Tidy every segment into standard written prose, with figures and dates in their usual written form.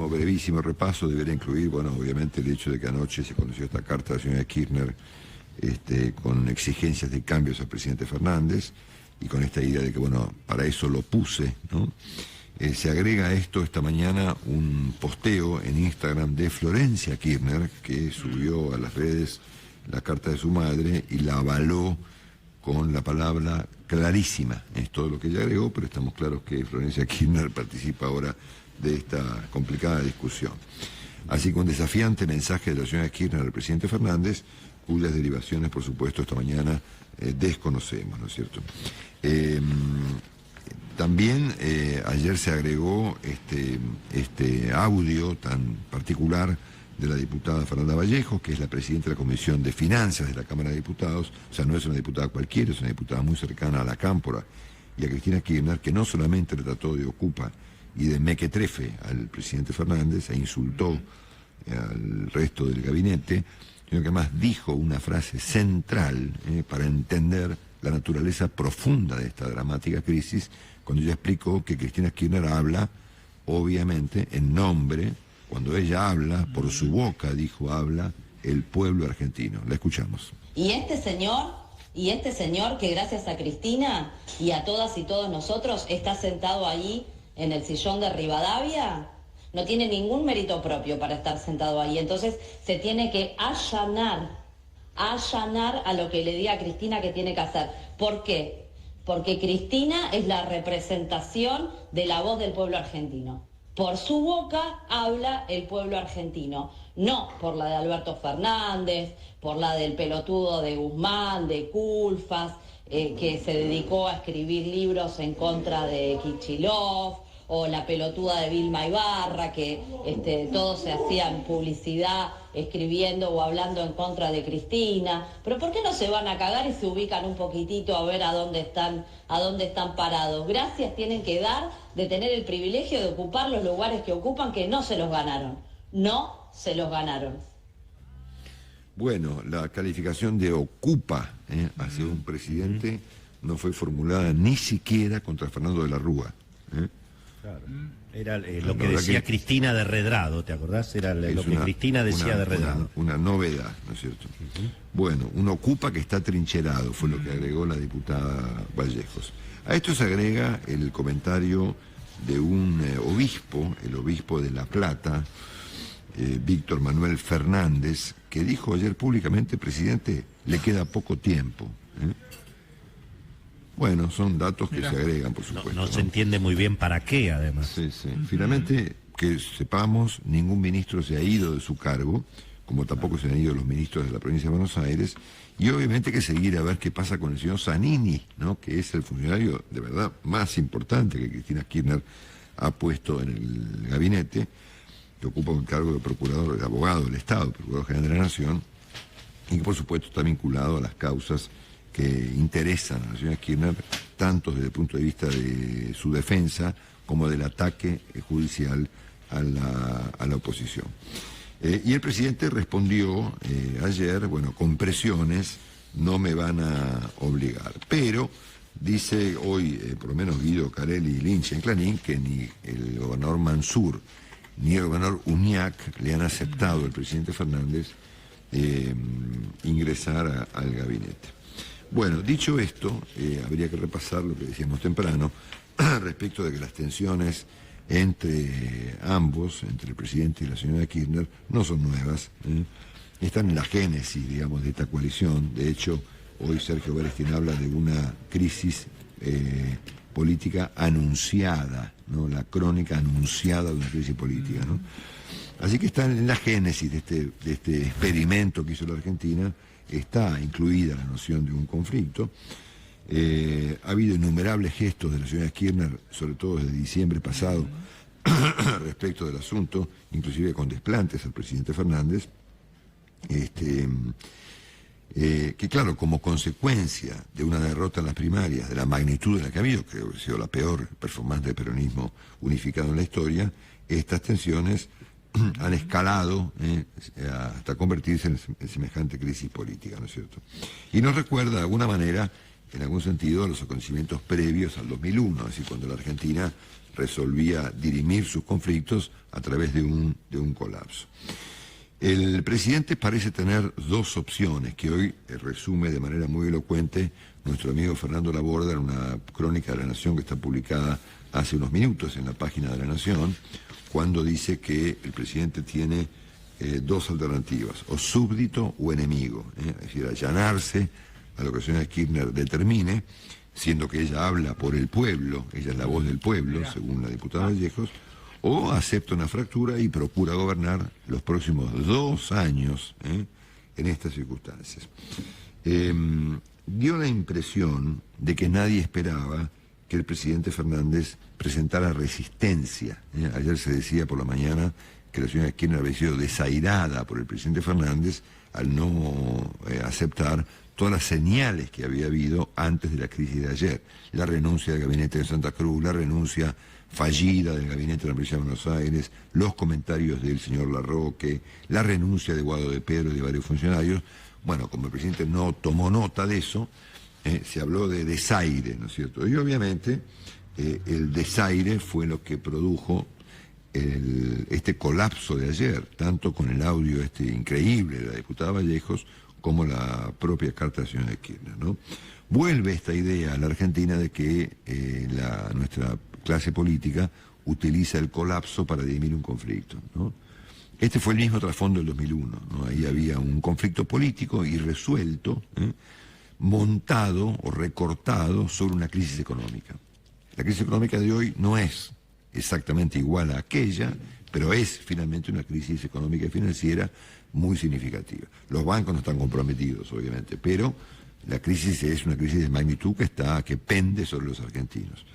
brevísimo repaso debería incluir, bueno, obviamente el hecho de que anoche se conoció esta carta de la señora Kirchner con exigencias de cambios al presidente Fernández y con esta idea de que, bueno, para eso lo puse, ¿no? Se agrega a esto esta mañana un posteo en Instagram de Florencia Kirchner, que subió a las redes la carta de su madre y la avaló con la palabra clarísima. Es todo lo que ella agregó, pero estamos claros que Florencia Kirchner participa ahora de esta complicada discusión. Así que un desafiante mensaje de la señora Kirchner al presidente Fernández, cuyas derivaciones, por supuesto, esta mañana desconocemos, ¿no es cierto? También ayer se agregó este audio tan particular de la diputada Fernanda Vallejos, que es la presidenta de la Comisión de Finanzas de la Cámara de Diputados. O sea, no es una diputada cualquiera, es una diputada muy cercana a la Cámpora y a Cristina Kirchner, que no solamente le trató de ocupa y de mequetrefe al presidente Fernández e insultó al resto del gabinete, sino que además dijo una frase central para entender la naturaleza profunda de esta dramática crisis, cuando ella explicó que Cristina Kirchner habla, obviamente, en nombre, cuando ella habla, por su boca, dijo, habla el pueblo argentino. La escuchamos. Y este señor que gracias a Cristina y a todas y todos nosotros está sentado ahí en el sillón de Rivadavia, no tiene ningún mérito propio para estar sentado ahí. Entonces se tiene que allanar a lo que le diga a Cristina que tiene que hacer. ¿Por qué? Porque Cristina es la representación de la voz del pueblo argentino. Por su boca habla el pueblo argentino, no por la de Alberto Fernández, por la del pelotudo de Guzmán, de Culfas, que se dedicó a escribir libros en contra de Kicillof, o la pelotuda de Vilma Ibarra, que todos se hacían publicidad escribiendo o hablando en contra de Cristina. Pero ¿por qué no se van a cagar y se ubican un poquitito a ver a dónde están parados? Gracias tienen que dar de tener el privilegio de ocupar los lugares que ocupan, que no se los ganaron. No se los ganaron. Bueno, la calificación de ocupa hacia un presidente no fue formulada ni siquiera contra Fernando de la Rúa. Claro. Era lo que decía Cristina de Redrado, ¿te acordás? Era lo que Cristina decía de Redrado. Una novedad, ¿no es cierto? Bueno, un ocupa que está trincherado, fue lo que agregó la diputada Vallejos. A esto se agrega el comentario de un obispo, el obispo de La Plata, Víctor Manuel Fernández, que dijo ayer públicamente: presidente, le queda poco tiempo. Bueno, son datos que se agregan, por supuesto. No se entiende muy bien para qué, además. Sí. Finalmente, que sepamos, ningún ministro se ha ido de su cargo, como tampoco se han ido los ministros de la provincia de Buenos Aires, y obviamente hay que seguir a ver qué pasa con el señor Zanini, ¿no? Que es el funcionario de verdad más importante que Cristina Kirchner ha puesto en el gabinete, que ocupa un cargo de procurador, de abogado del Estado, procurador general de la Nación, y que por supuesto está vinculado a las causas que interesan a la señora Kirchner, tanto desde el punto de vista de su defensa como del ataque judicial a la oposición. Y el presidente respondió ayer, bueno, con presiones no me van a obligar. Pero dice hoy, por lo menos Guido Carelli y Lynch en Clarín, que ni el gobernador Mansur ni el gobernador Uñac le han aceptado al presidente Fernández ingresar al gabinete. Bueno, dicho esto, habría que repasar lo que decíamos temprano respecto de que las tensiones entre ambos, entre el presidente y la señora Kirchner, no son nuevas, están en la génesis, digamos, de esta coalición. De hecho, hoy Sergio Berestin habla de una crisis política anunciada, ¿no? La crónica anunciada de una crisis política, ¿no? Así que están en la génesis de este experimento que hizo la Argentina. Está incluida la noción de un conflicto. Ha habido innumerables gestos de la señora Kirchner, sobre todo desde diciembre pasado, respecto del asunto, inclusive con desplantes al presidente Fernández, que claro, como consecuencia de una derrota en las primarias, de la magnitud de la que ha habido, que ha sido la peor performance del peronismo unificado en la historia, estas tensiones han escalado hasta convertirse en semejante crisis política, ¿no es cierto? Y nos recuerda de alguna manera en algún sentido, a los acontecimientos previos al 2001, es decir, cuando la Argentina resolvía dirimir sus conflictos a través de un colapso. El presidente parece tener dos opciones que hoy resume de manera muy elocuente nuestro amigo Fernando Laborda en una crónica de La Nación que está publicada hace unos minutos en la página de La Nación, cuando dice que el presidente tiene dos alternativas, o súbdito o enemigo, es decir, allanarse a lo que la señora Kirchner determine, siendo que ella habla por el pueblo, ella es la voz del pueblo, según la diputada Vallejos, o acepta una fractura y procura gobernar los próximos 2 años en estas circunstancias. Dio la impresión de que nadie esperaba que el presidente Fernández presentara resistencia. Ayer se decía por la mañana que la señora Kirchner había sido desairada por el presidente Fernández al no aceptar todas las señales que había habido antes de la crisis de ayer. La renuncia del gabinete de Santa Cruz, la renuncia fallida del gabinete de la provincia de Buenos Aires, los comentarios del señor Larroque, la renuncia de Guado de Pedro y de varios funcionarios. Bueno, como el presidente no tomó nota de eso, se habló de desaire, ¿no es cierto? Y obviamente el desaire fue lo que produjo este colapso de ayer, tanto con el audio increíble de la diputada Vallejos como la propia carta de la señora Kirchner, ¿no? Vuelve esta idea a la Argentina de que nuestra clase política utiliza el colapso para dirimir un conflicto, ¿no? Este fue el mismo trasfondo del 2001, ¿no? Ahí había un conflicto político irresuelto, montado o recortado sobre una crisis económica. La crisis económica de hoy no es exactamente igual a aquella, pero es finalmente una crisis económica y financiera muy significativa. Los bancos no están comprometidos, obviamente, pero la crisis es una crisis de magnitud que pende sobre los argentinos.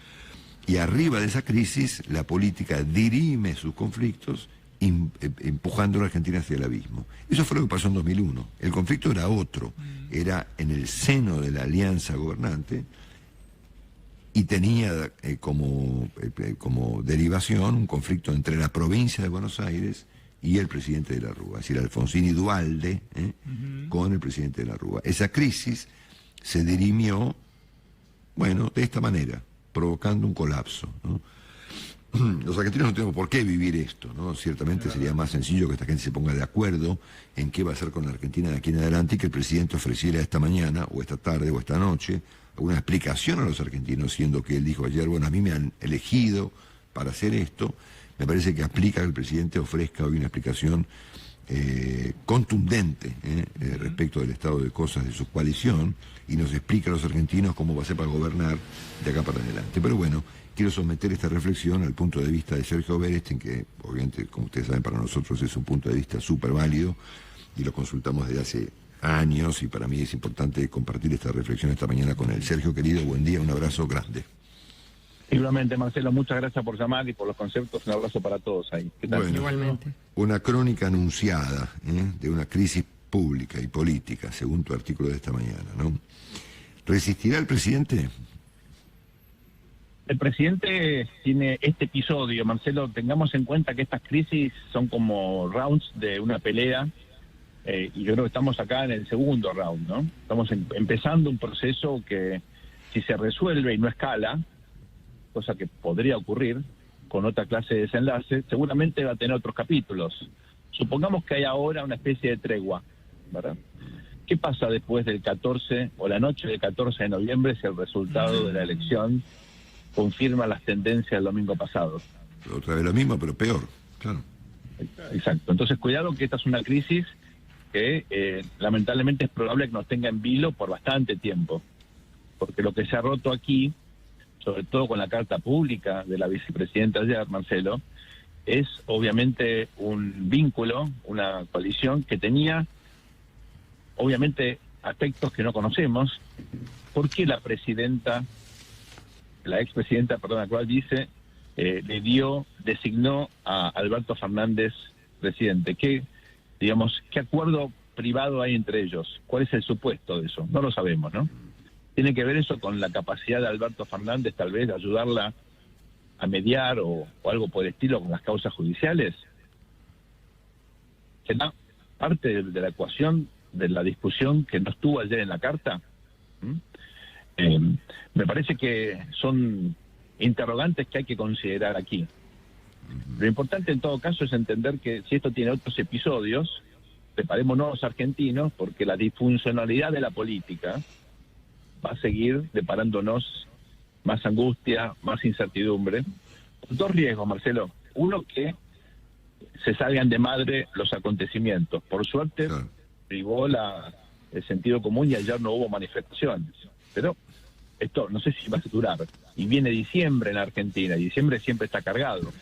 Y arriba de esa crisis, la política dirime sus conflictos, empujando a la Argentina hacia el abismo. Eso fue lo que pasó en 2001. El conflicto era otro, era en el seno de la alianza gobernante y tenía como derivación un conflicto entre la provincia de Buenos Aires y el presidente de la Rúa, es decir, Alfonsín y Duhalde con el presidente de la Rúa. Esa crisis se dirimió, bueno, de esta manera, provocando un colapso, ¿no? Los argentinos no tenemos por qué vivir esto, ¿no? Ciertamente sería más sencillo que esta gente se ponga de acuerdo en qué va a hacer con la Argentina de aquí en adelante y que el presidente ofreciera esta mañana, o esta tarde, o esta noche, alguna explicación a los argentinos, siendo que él dijo ayer, bueno, a mí me han elegido para hacer esto. Me parece que aplica que el presidente ofrezca hoy una explicación contundente respecto del estado de cosas de su coalición y nos explica a los argentinos cómo va a ser para gobernar de acá para adelante. Pero bueno, quiero someter esta reflexión al punto de vista de Sergio Berestein, que obviamente, como ustedes saben, para nosotros es un punto de vista súper válido y lo consultamos desde hace años y para mí es importante compartir esta reflexión esta mañana con él. Sergio, querido, buen día, un abrazo grande. Igualmente, Marcelo, muchas gracias por llamar y por los conceptos. Un abrazo para todos ahí. ¿Qué tal? Bueno, igualmente. Una crónica anunciada de una crisis pública y política, según tu artículo de esta mañana, ¿no? ¿Resistirá el presidente? El presidente tiene este episodio, Marcelo. Tengamos en cuenta que estas crisis son como rounds de una pelea y yo creo que estamos acá en el segundo round, ¿no? Estamos empezando un proceso que, si se resuelve y no escala, cosa que podría ocurrir con otra clase de desenlace, seguramente va a tener otros capítulos. Supongamos que hay ahora una especie de tregua, ¿verdad? ¿Qué pasa después del 14 o la noche del 14 de noviembre si el resultado de la elección confirma las tendencias del domingo pasado? Otra vez lo mismo, pero peor, claro. Exacto. Entonces, cuidado, que esta es una crisis que lamentablemente es probable que nos tenga en vilo por bastante tiempo, porque lo que se ha roto aquí, sobre todo con la carta pública de la vicepresidenta ayer, Marcelo, es obviamente un vínculo, una coalición que tenía obviamente aspectos que no conocemos. ¿Por qué la expresidenta actual dice, designó a Alberto Fernández presidente? ¿Qué acuerdo privado hay entre ellos? ¿Cuál es el supuesto de eso? No lo sabemos, ¿no? ¿Tiene que ver eso con la capacidad de Alberto Fernández, tal vez, de ayudarla a mediar o algo por el estilo con las causas judiciales? ¿Será parte de la ecuación de la discusión que no estuvo ayer en la carta? Me parece que son interrogantes que hay que considerar aquí. Lo importante en todo caso es entender que si esto tiene otros episodios, preparémonos argentinos, porque la disfuncionalidad de la política va a seguir deparándonos más angustia, más incertidumbre. Dos riesgos, Marcelo. Uno, que se salgan de madre los acontecimientos. Por suerte, privó el sentido común y ayer no hubo manifestaciones. Pero esto no sé si va a durar. Y viene diciembre en Argentina, y diciembre siempre está cargado.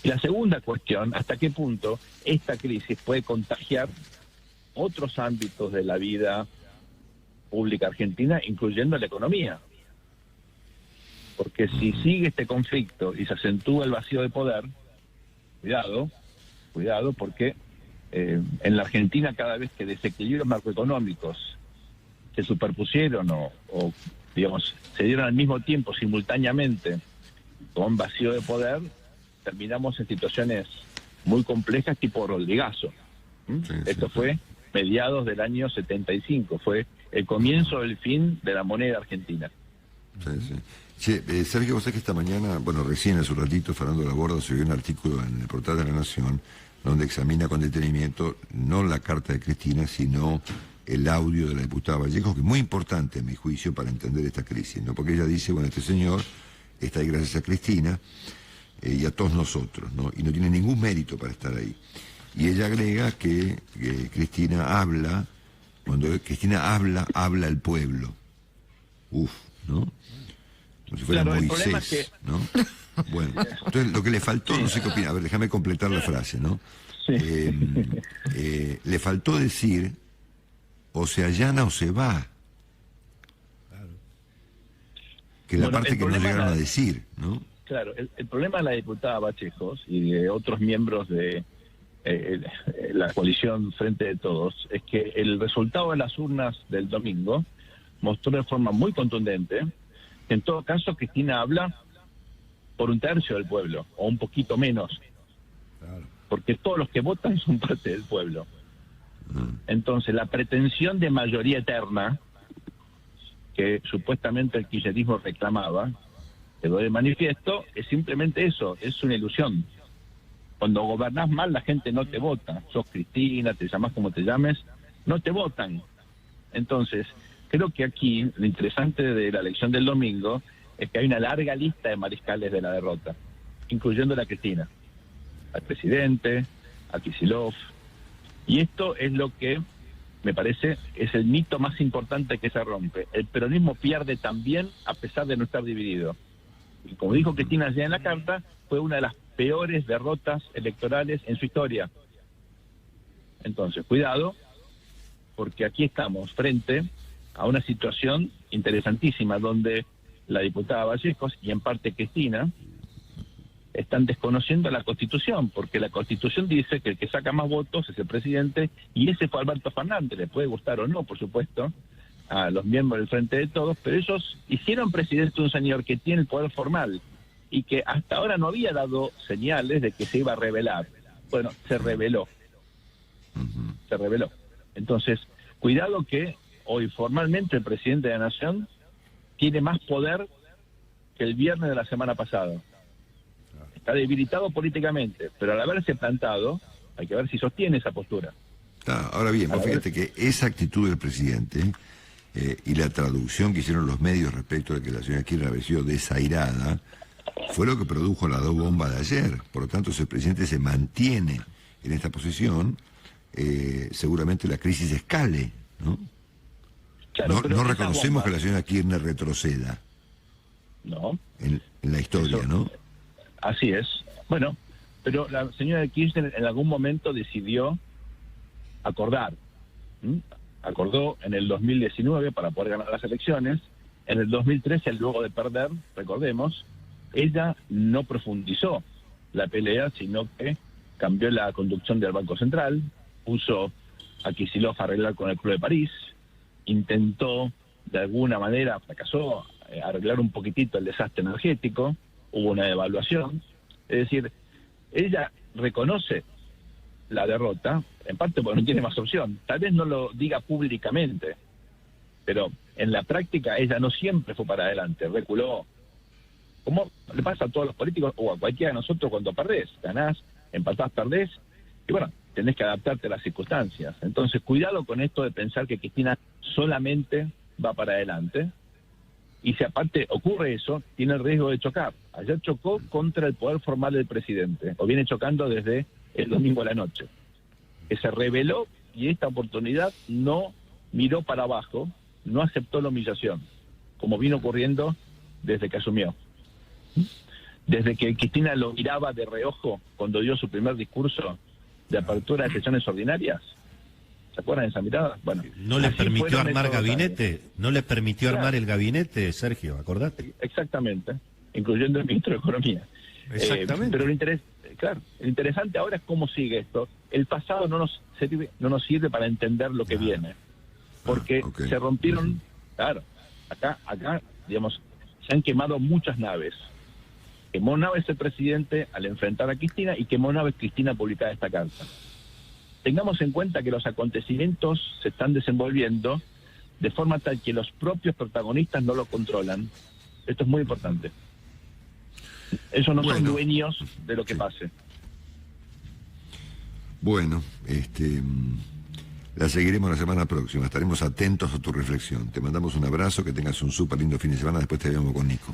Y la segunda cuestión, ¿hasta qué punto esta crisis puede contagiar otros ámbitos de la vida pública argentina, incluyendo la economía? Porque si sigue este conflicto y se acentúa el vacío de poder, cuidado, porque en la Argentina cada vez que desequilibrios macroeconómicos se superpusieron o digamos, se dieron al mismo tiempo, simultáneamente, con vacío de poder, terminamos en situaciones muy complejas tipo Rodrigazo. Esto fue mediados del año 75, fue el comienzo del fin de la moneda argentina. Sergio, vos sabés que esta mañana, bueno, recién hace un ratito, Fernando Laborda subió un artículo en el portal de La Nación, donde examina con detenimiento no la carta de Cristina, sino el audio de la diputada Vallejo, que es muy importante, a mi juicio, para entender esta crisis, ¿no? Porque ella dice, bueno, este señor está ahí gracias a Cristina y a todos nosotros, ¿no? Y no tiene ningún mérito para estar ahí. Y ella agrega que Cristina habla, cuando Cristina habla el pueblo. ¿No? Como si fuera Moisés, ¿no? Bueno, entonces lo que le faltó, no sé qué opina, a ver, déjame completar la frase, ¿no? Le faltó decir, o se allana o se va. Que es la parte que no llegaron a decir, ¿no? Claro, el problema de la diputada Vallejos y de otros miembros de la coalición Frente de Todos es que el resultado de las urnas del domingo mostró de forma muy contundente que en todo caso Cristina habla por un tercio del pueblo, o un poquito menos, porque todos los que votan son parte del pueblo. Entonces la pretensión de mayoría eterna que supuestamente el kirchnerismo reclamaba, quedó de manifiesto, es simplemente eso, es una ilusión. Cuando gobernás mal la gente no te vota, sos Cristina, te llamás como te llames, no te votan. Entonces, creo que aquí lo interesante de la elección del domingo es que hay una larga lista de mariscales de la derrota, incluyendo a la Cristina, al presidente, a Kicillof, y esto es lo que me parece es el mito más importante que se rompe. El peronismo pierde también a pesar de no estar dividido. Y como dijo Cristina ya en la carta, fue una de las peores derrotas electorales en su historia. Entonces, cuidado, porque aquí estamos frente a una situación interesantísima donde la diputada Vallejos y en parte Cristina están desconociendo la Constitución, porque la Constitución dice que el que saca más votos es el presidente, y ese fue Alberto Fernández. Le puede gustar o no, por supuesto, a los miembros del Frente de Todos, pero ellos hicieron presidente un señor que tiene el poder formal y que hasta ahora no había dado señales de que se iba a rebelar. Bueno, se rebeló. Se rebeló. Entonces, cuidado que hoy formalmente el presidente de la Nación tiene más poder que el viernes de la semana pasada. Está debilitado políticamente, pero al haberse plantado, hay que ver si sostiene esa postura. Ahora bien, vos fíjate que esa actitud del presidente y la traducción que hicieron los medios respecto de que la señora Kirchner había sido desairada, fue lo que produjo la dos bombas de ayer. Por lo tanto, si el presidente se mantiene en esta posición, seguramente la crisis escale, ¿no? Claro, no reconocemos que la señora Kirchner retroceda. No. En la historia, eso, ¿no? Así es. Bueno, pero la señora Kirchner en algún momento decidió acordar. Acordó en el 2019 para poder ganar las elecciones. En el 2013, luego de perder, recordemos, ella no profundizó la pelea, sino que cambió la conducción del Banco Central, puso a Kicillof a arreglar con el Club de París, intentó, de alguna manera, fracasó, arreglar un poquitito el desastre energético, hubo una devaluación. Es decir, ella reconoce la derrota, en parte porque no tiene más opción. Tal vez no lo diga públicamente, pero en la práctica ella no siempre fue para adelante, reculó. Como le pasa a todos los políticos o a cualquiera de nosotros cuando perdés, ganás, empatás, perdés, y bueno, tenés que adaptarte a las circunstancias. Entonces, cuidado con esto de pensar que Cristina solamente va para adelante, y si aparte ocurre eso, tiene el riesgo de chocar. Ayer chocó contra el poder formal del presidente, o viene chocando desde el domingo a la noche, que se rebeló y esta oportunidad no miró para abajo, no aceptó la humillación, como vino ocurriendo desde que asumió. Desde que Cristina lo miraba de reojo cuando dio su primer discurso de apertura de sesiones ordinarias. ¿Se acuerdan de esa mirada? Bueno, ¿no le permitió armar gabinete? ¿No le permitió armar el gabinete, Sergio? ¿Acordate? Exactamente, incluyendo el ministro de Economía. Exactamente. Pero el interesante ahora es cómo sigue esto. El pasado no nos sirve para entender lo que viene. Porque se rompieron, claro, acá, digamos, se han quemado muchas naves. Quemó naves el presidente al enfrentar a Cristina y quemó naves Cristina publicada esta carta. Tengamos en cuenta que los acontecimientos se están desenvolviendo de forma tal que los propios protagonistas no lo controlan. Esto es muy importante. Ellos no son dueños de lo que pase. Bueno, la seguiremos la semana próxima. Estaremos atentos a tu reflexión. Te mandamos un abrazo, que tengas un súper lindo fin de semana. Después te vemos con Nico.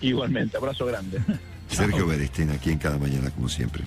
Igualmente, abrazo grande. Sergio Berestein, aquí en Cada Mañana, como siempre.